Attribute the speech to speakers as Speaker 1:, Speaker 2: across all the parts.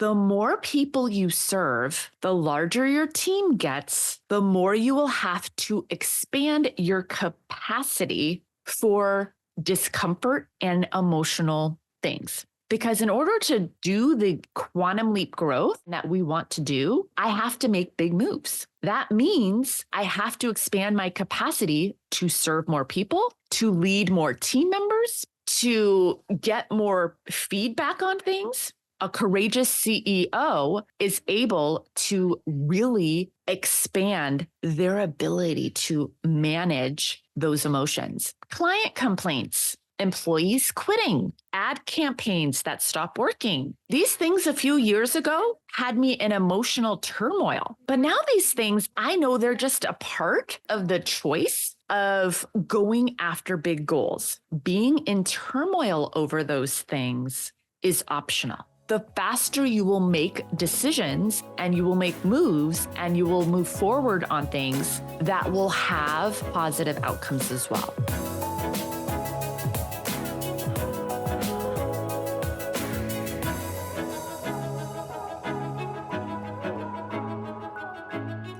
Speaker 1: The more people you serve, the larger your team gets, the more you will have to expand your capacity for discomfort and emotional things. Because in order to do the quantum leap growth that we want to do, I have to make big moves. That means I have to expand my capacity to serve more people, to lead more team members, to get more feedback on things. A courageous CEO is able to really expand their ability to manage those emotions. Client complaints, employees quitting, ad campaigns that stop working. These things a few years ago had me in emotional turmoil. But now these things, I know they're just a part of the choice of going after big goals. Being in turmoil over those things is optional. The faster you will make decisions and you will make moves and you will move forward on things that will have positive outcomes as well.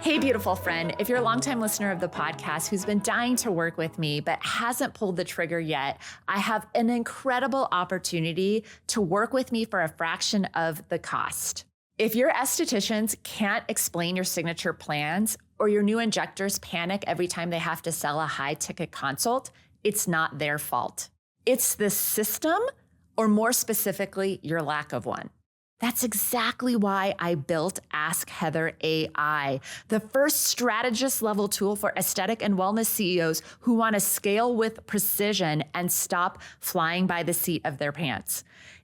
Speaker 1: Hey, beautiful friend. If you're a longtime listener of the podcast who's been dying to work with me but hasn't pulled the trigger yet, I have an incredible opportunity to work with me for a fraction of the cost. If your estheticians can't explain your signature plans or your new injectors panic every time they have to sell a high-ticket consult, it's not their fault. It's the system, or more specifically, your lack of one. That's exactly why I built Ask Heather AI, the first strategist level tool for aesthetic and wellness CEOs who want to scale with precision and stop flying by the seat of their pants.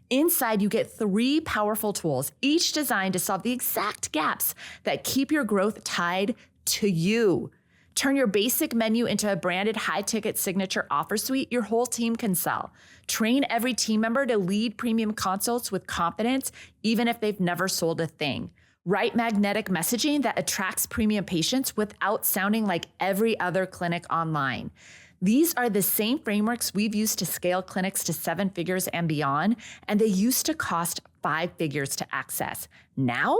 Speaker 1: Inside, you get 3 powerful tools, each designed to solve the exact gaps that keep your growth tied to you. Turn your basic menu into a branded high-ticket signature offer suite your whole team can sell. Train every team member to lead premium consults with confidence, even if they've never sold a thing. Write magnetic messaging that attracts premium patients without sounding like every other clinic online. These are the same frameworks we've used to scale clinics to 7 figures and beyond, and they used to cost 5 figures to access. Now,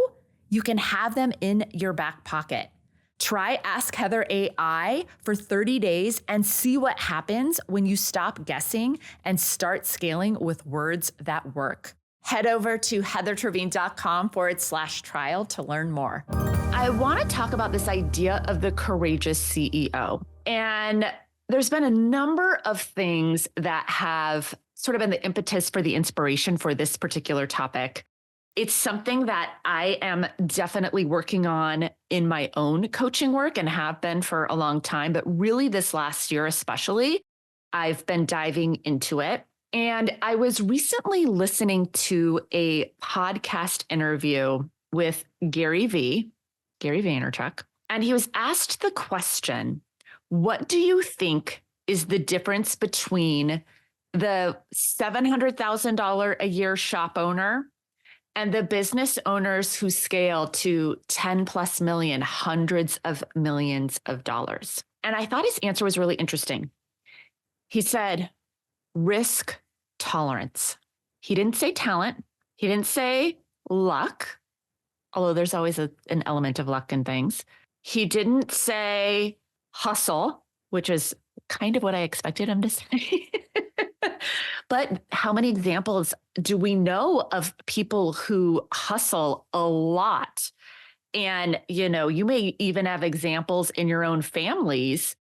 Speaker 1: you can have them in your back pocket. Try Ask Heather AI for 30 days and see what happens when you stop guessing and start scaling with words that work. Head over to heathertrevine.com/trial to learn more. I want to talk about this idea of the courageous CEO. And there's been a number of things that have sort of been the impetus for the inspiration for this particular topic. It's something that I am definitely working on in my own coaching work and have been for a long time, but really this last year especially, I've been diving into it. And I was recently listening to a podcast interview with Gary Vee, Gary Vaynerchuk, and he was asked the question, what do you think is the difference between the $700,000 a year shop owner and the business owners who scale to 10 plus million, hundreds of millions of dollars? And I thought his answer was really interesting. He said, risk tolerance. He didn't say talent. He didn't say luck, although there's always an element of luck in things. He didn't say hustle, which is kind of what I expected him to say. But how many examples do we know of people who hustle a lot? And, you may even have examples in your own families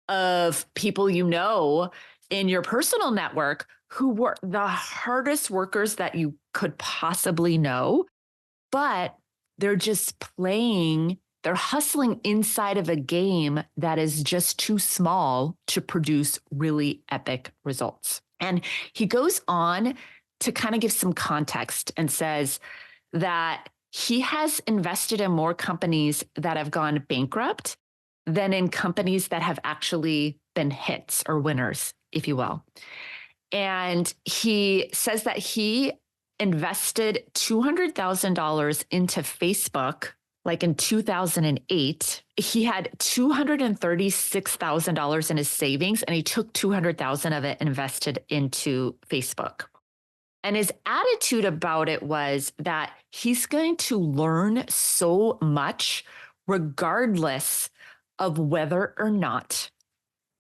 Speaker 1: of people in your personal network who were the hardest workers that you could possibly know, but they're just they're hustling inside of a game that is just too small to produce really epic results. And he goes on to kind of give some context and says that he has invested in more companies that have gone bankrupt than in companies that have actually been hits or winners, if you will. And he says that he invested $200,000 into Facebook like in 2008. He had $236,000 in his savings, and he took $200,000 of it and invested into Facebook. And his attitude about it was that he's going to learn so much regardless of whether or not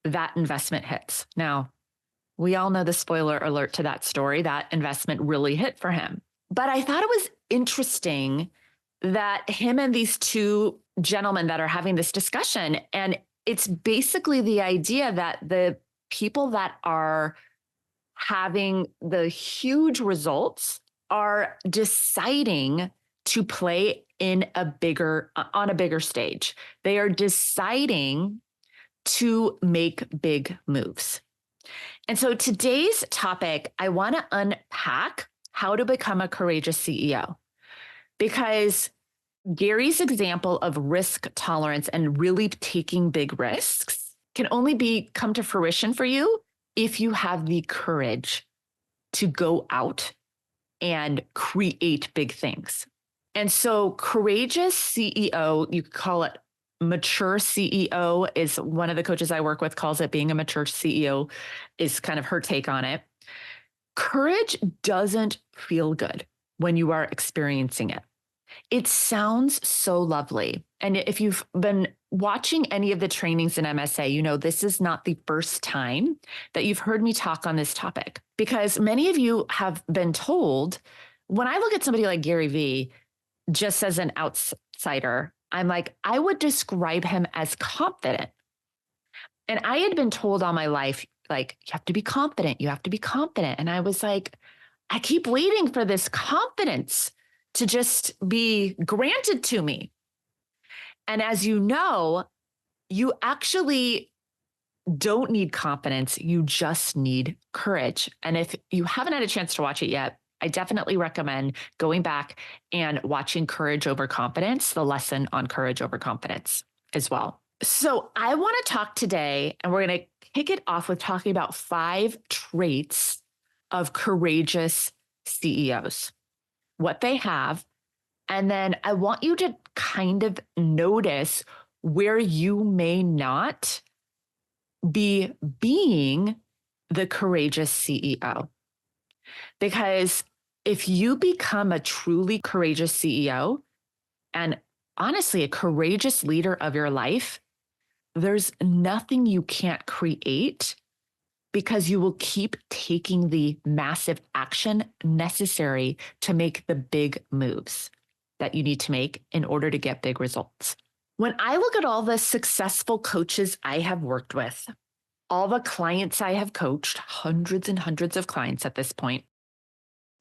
Speaker 1: that investment hits. Now, we all know the spoiler alert to that story. That investment really hit for him. But I thought it was interesting that him and these two gentlemen that are having this discussion, and it's basically the idea that the people that are having the huge results are deciding to play on a bigger stage. They are deciding to make big moves. And so today's topic, I want to unpack how to become a courageous CEO, because Gary's example of risk tolerance and really taking big risks can only come to fruition for you if you have the courage to go out and create big things. And so courageous CEO, you could call it mature CEO, is one of the coaches I work with calls it being a mature CEO, is kind of her take on it. Courage doesn't feel good when you are experiencing it. It sounds so lovely. And if you've been watching any of the trainings in MSA, you know this is not the first time that you've heard me talk on this topic, because many of you have been told, when I look at somebody like Gary Vee, just as an outsider, I'm like, I would describe him as confident. And I had been told all my life, like, you have to be confident, you have to be confident. And I was like, I keep waiting for this confidence to just be granted to me. And as you know, you actually don't need confidence, you just need courage. And if you haven't had a chance to watch it yet, I definitely recommend going back and watching Courage Over Confidence, the lesson on courage over confidence as well. So I want to talk today, and we're going to kick it off with talking about 5 traits of courageous CEOs, what they have. And then I want you to kind of notice where you may not be being the courageous CEO. Because if you become a truly courageous CEO and honestly a courageous leader of your life, there's nothing you can't create, because you will keep taking the massive action necessary to make the big moves that you need to make in order to get big results. When I look at all the successful coaches I have worked with, all the clients I have coached, hundreds and hundreds of clients at this point,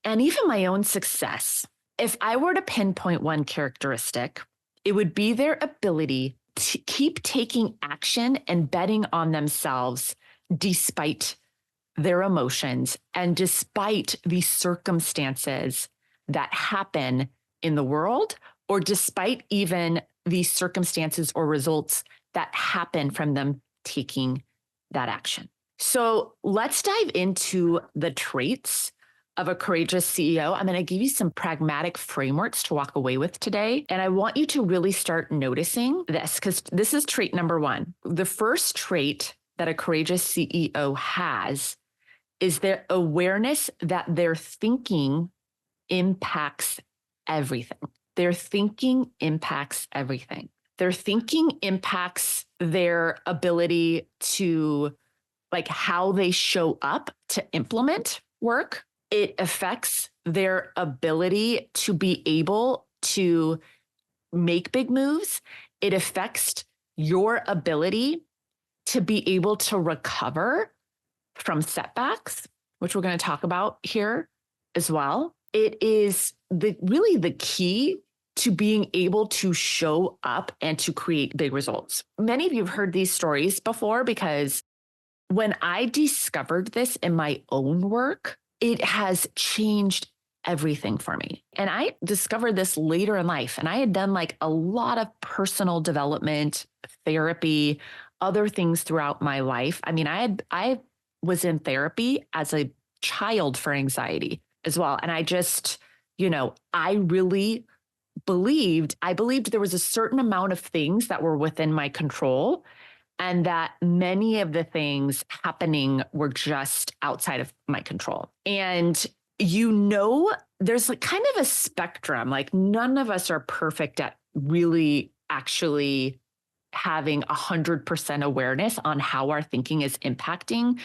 Speaker 1: and even my own success, if I were to pinpoint one characteristic, it would be their ability to keep taking action and betting on themselves despite their emotions and despite the circumstances that happen in the world, or despite even the circumstances or results that happen from them taking that action. So let's dive into the traits of a courageous CEO. I'm going to give you some pragmatic frameworks to walk away with today. And I want you to really start noticing this, because this is trait number 1. The first trait that a courageous CEO has is their awareness that their thinking impacts everything. Their thinking impacts everything. Their thinking impacts their ability to, like, how they show up to implement work. It affects their ability to be able to make big moves. It affects your ability to be able to recover from setbacks, which we're going to talk about here as well. It is really the key to being able to show up and to create big results. Many of you have heard these stories before, because when I discovered this in my own work, it has changed everything for me. And I discovered this later in life, and I had done like a lot of personal development, therapy, other things throughout my life. I mean, I was in therapy as a child for anxiety as well. And I just, I really believed there was a certain amount of things that were within my control, and that many of the things happening were just outside of my control. And there's like kind of a spectrum. Like none of us are perfect at really actually having 100% awareness on how our thinking is impacting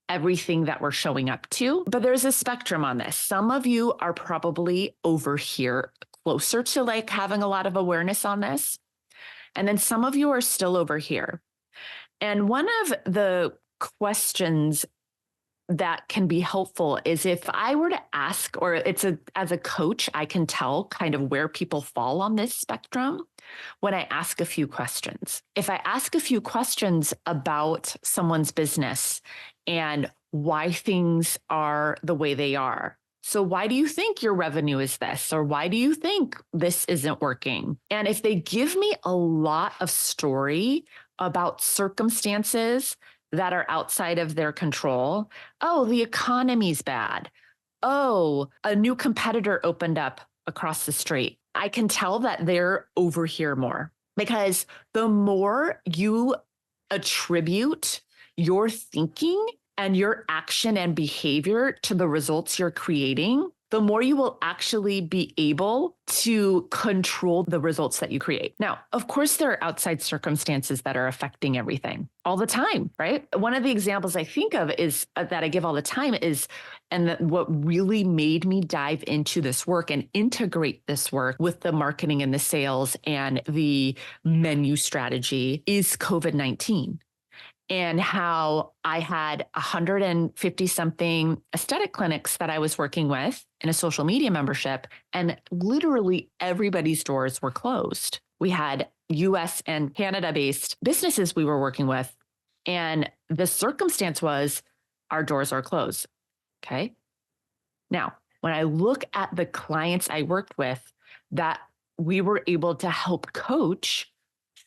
Speaker 1: everything that we're showing up to. But there's a spectrum on this. Some of you are probably over here closer to like having a lot of awareness on this. And then some of you are still over here. And one of the questions that can be helpful is if I were to ask, or as a coach, I can tell kind of where people fall on this spectrum when I ask a few questions. If I ask a few questions about someone's business and why things are the way they are. So why do you think your revenue is this? Or why do you think this isn't working? And if they give me a lot of story about circumstances that are outside of their control, oh, the economy's bad. Oh, a new competitor opened up across the street. I can tell that they're over here more, because the more you attribute your thinking and your action and behavior to the results you're creating, the more you will actually be able to control the results that you create. Now, of course, there are outside circumstances that are affecting everything all the time, right? One of the examples I think of is that I give all the time is, what really made me dive into this work and integrate this work with the marketing and the sales and the menu strategy is COVID-19. And how I had 150 something aesthetic clinics that I was working with in a social media membership, and literally everybody's doors were closed. We had US and Canada based businesses we were working with, and the circumstance was our doors are closed. Okay. Now, when I look at the clients I worked with that we were able to help coach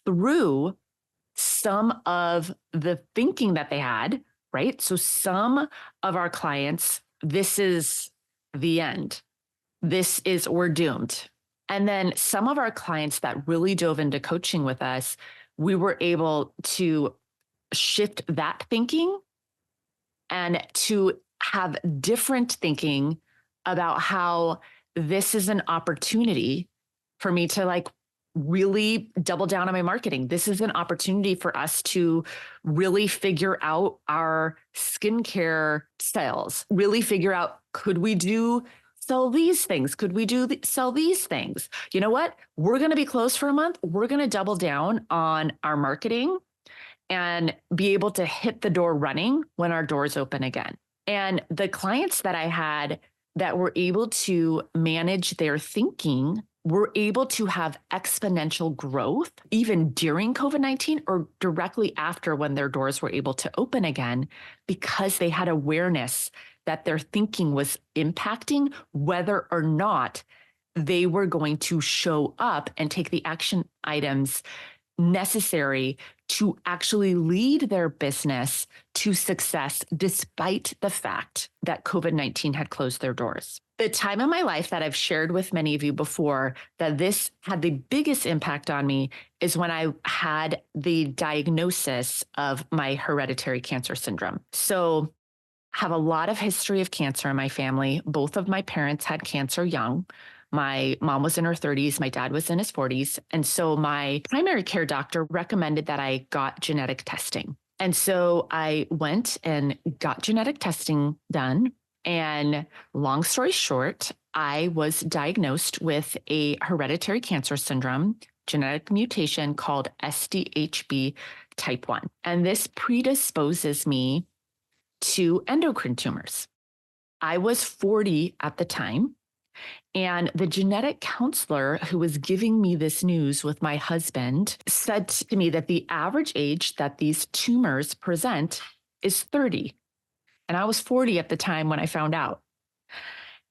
Speaker 1: through some of the thinking that they had, right? So some of our clients, this is the end. We're doomed. And then some of our clients that really dove into coaching with us, we were able to shift that thinking and to have different thinking about how this is an opportunity for me to like really double down on my marketing. This is an opportunity for us to really figure out our skincare sales, really figure out, could we sell these things? Could we sell these things? You know what? We're going to be closed for a month. We're going to double down on our marketing and be able to hit the door running when our doors open again. And the clients that I had that were able to manage their thinking were able to have exponential growth even during COVID-19 or directly after, when their doors were able to open again, because they had awareness that their thinking was impacting whether or not they were going to show up and take the action items necessary to actually lead their business to success, despite the fact that COVID-19 had closed their doors. The time in my life that I've shared with many of you before that this had the biggest impact on me is when I had the diagnosis of my hereditary cancer syndrome. So I have a lot of history of cancer in my family. Both of my parents had cancer young. My mom was in her 30s. My dad was in his 40s. And so my primary care doctor recommended that I got genetic testing. And so I went and got genetic testing done. And long story short, I was diagnosed with a hereditary cancer syndrome, genetic mutation called SDHB type 1. And this predisposes me to endocrine tumors. I was 40 at the time. And the genetic counselor who was giving me this news with my husband said to me that the average age that these tumors present is 30. And I was 40 at the time when I found out.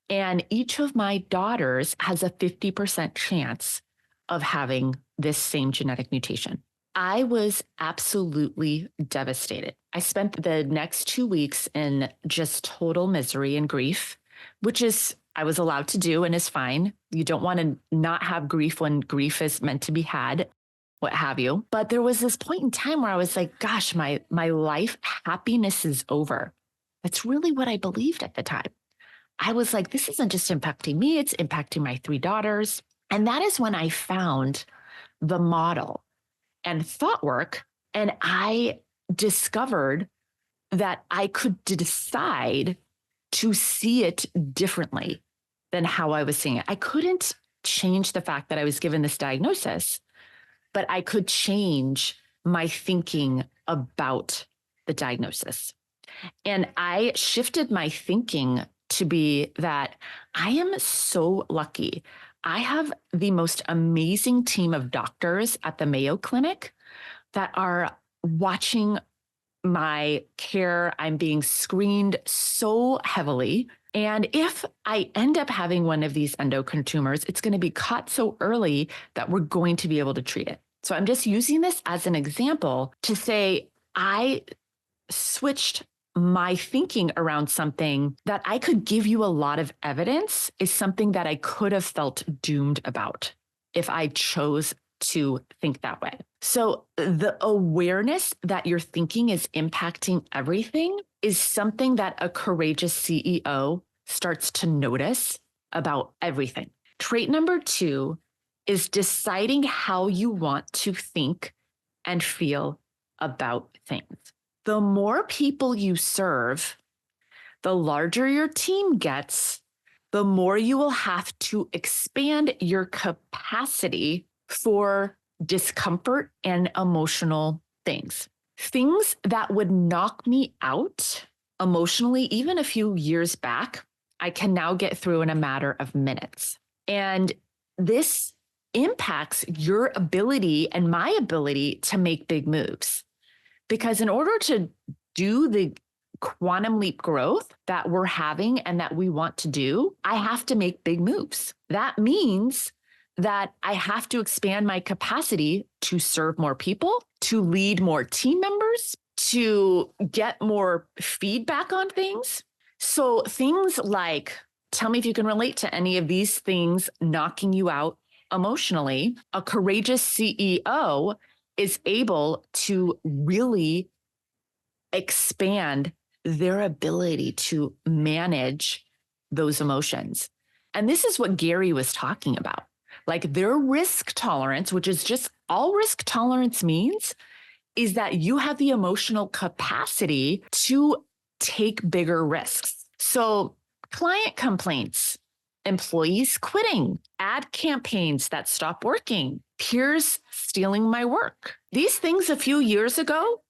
Speaker 1: And each of my daughters has a 50% chance of having this same genetic mutation. I was absolutely devastated. I spent the next 2 weeks in just total misery and grief, which is I was allowed to do and is fine. You don't want to not have grief when grief is meant to be had, what have you. But there was this point in time where I was like, gosh, my life happiness is over. That's really what I believed at the time. I was like, this isn't just impacting me, it's impacting my 3 daughters. And that is when I found the model and thought work. And I discovered that I could decide to see it differently than how I was seeing it. I couldn't change the fact that I was given this diagnosis, but I could change my thinking about the diagnosis. And I shifted my thinking to be that I am so lucky. I have the most amazing team of doctors at the Mayo Clinic that are watching my care. I'm being screened so heavily. And if I end up having one of these endocrine tumors, it's going to be caught so early that we're going to be able to treat it. So I'm just using this as an example to say I switched my thinking around something that I could give you a lot of evidence is something that I could have felt doomed about if I chose to think that way. So the awareness that your thinking is impacting everything is something that a courageous CEO starts to notice about everything. Trait number 2 is deciding how you want to think and feel about things. The more people you serve, the larger your team gets, the more you will have to expand your capacity for discomfort and emotional things. Things that would knock me out emotionally, even a few years back, I can now get through in a matter of minutes. And this impacts your ability and my ability to make big moves. Because in order to do the quantum leap growth that we're having and that we want to do, I have to make big moves. That means that I have to expand my capacity to serve more people, to lead more team members, to get more feedback on things. So things like, tell me if you can relate to any of these things knocking you out emotionally. A courageous CEO is able to really expand their ability to manage those emotions. And this is what Gary was talking about. Like their risk tolerance, which is just all risk tolerance means, is that you have the emotional capacity to take bigger risks. So client complaints, employees quitting, ad campaigns that stop working, peers stealing my work. These things a few years ago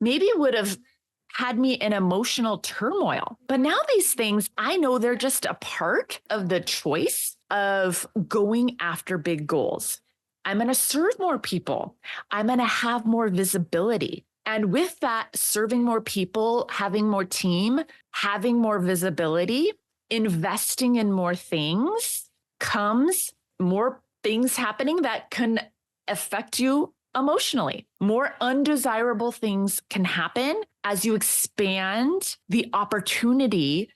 Speaker 1: maybe would have had me in emotional turmoil. But now these things, I know they're just a part of the choice of going after big goals. I'm going to serve more people. I'm going to have more visibility. And with that, serving more people, having more team, having more visibility, investing in more things comes more things happening that can affect you emotionally. More undesirable things can happen as you expand the opportunity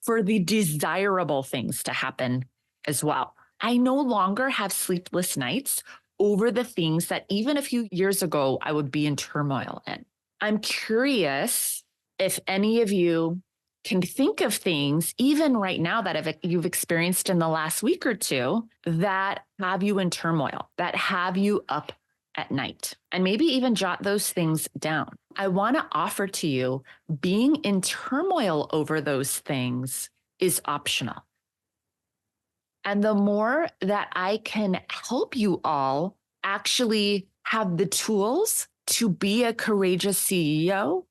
Speaker 1: for the desirable things to happen as well. I no longer have sleepless nights over the things that even a few years ago I would be in turmoil in. I'm curious if any of you can think of things, even right now, that you've experienced in the last week or two that have you in turmoil, that have you up at night, and maybe even jot those things down. I want to offer to you being in turmoil over those things is optional. And the more that I can help you all actually have the tools to be a courageous CEO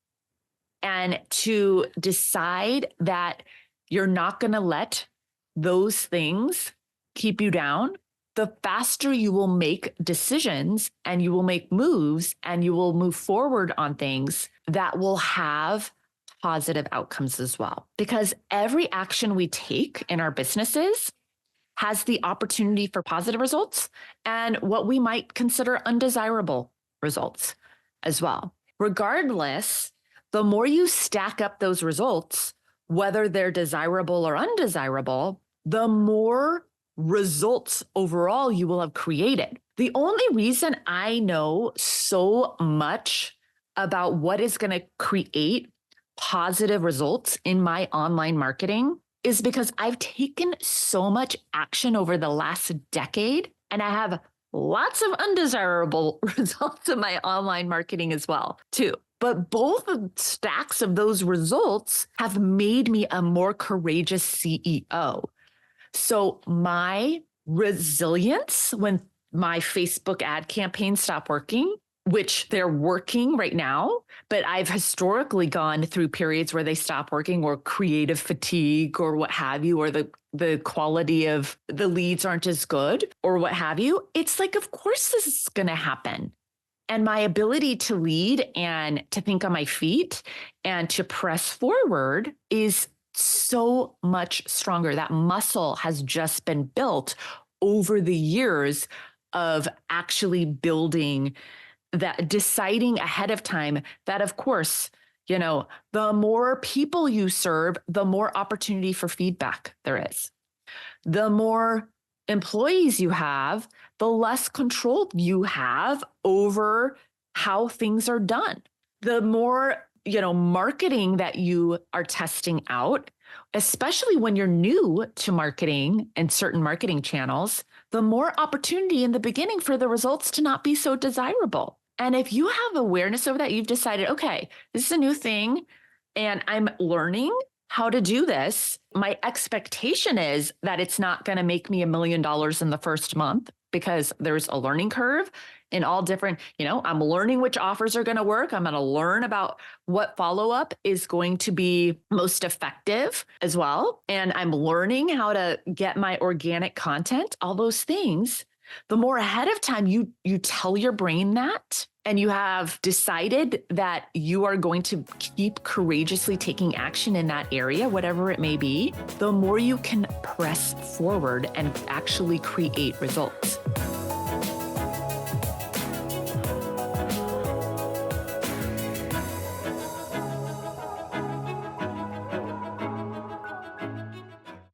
Speaker 1: and to decide that you're not going to let those things keep you down, the faster you will make decisions and you will make moves and you will move forward on things that will have positive outcomes as well. Because every action we take in our businesses has the opportunity for positive results and what we might consider undesirable results as well. Regardless, the more you stack up those results, whether they're desirable or undesirable, the more results overall you will have created. The only reason I know so much about what is going to create positive results in my online marketing is because I've taken so much action over the last decade, and I have lots of undesirable results in my online marketing as well, too. But both stacks of those results have made me a more courageous CEO. So my resilience when my Facebook ad campaigns stop working, which they're working right now, but I've historically gone through periods where they stop working, or creative fatigue or what have you, or the quality of the leads aren't as good or what have you. It's like, of course this is going to happen. And my ability to lead and to think on my feet and to press forward is so much stronger. That muscle has just been built over the years of actually building that, deciding ahead of time that, of course, the more people you serve, the more opportunity for feedback there is. The more employees you have, the less control you have over how things are done. The more, marketing that you are testing out, especially when you're new to marketing and certain marketing channels, the more opportunity in the beginning for the results to not be so desirable. And if you have awareness over that, you've decided, okay, this is a new thing and I'm learning how to do this. My expectation is that it's not going to make me $1 million in the first month, because there's a learning curve in all different, I'm learning which offers are going to work. I'm going to learn about what follow-up is going to be most effective as well. And I'm learning how to get my organic content, all those things. The more ahead of time you tell your brain that, and you have decided that you are going to keep courageously taking action in that area, whatever it may be, the more you can press forward and actually create results.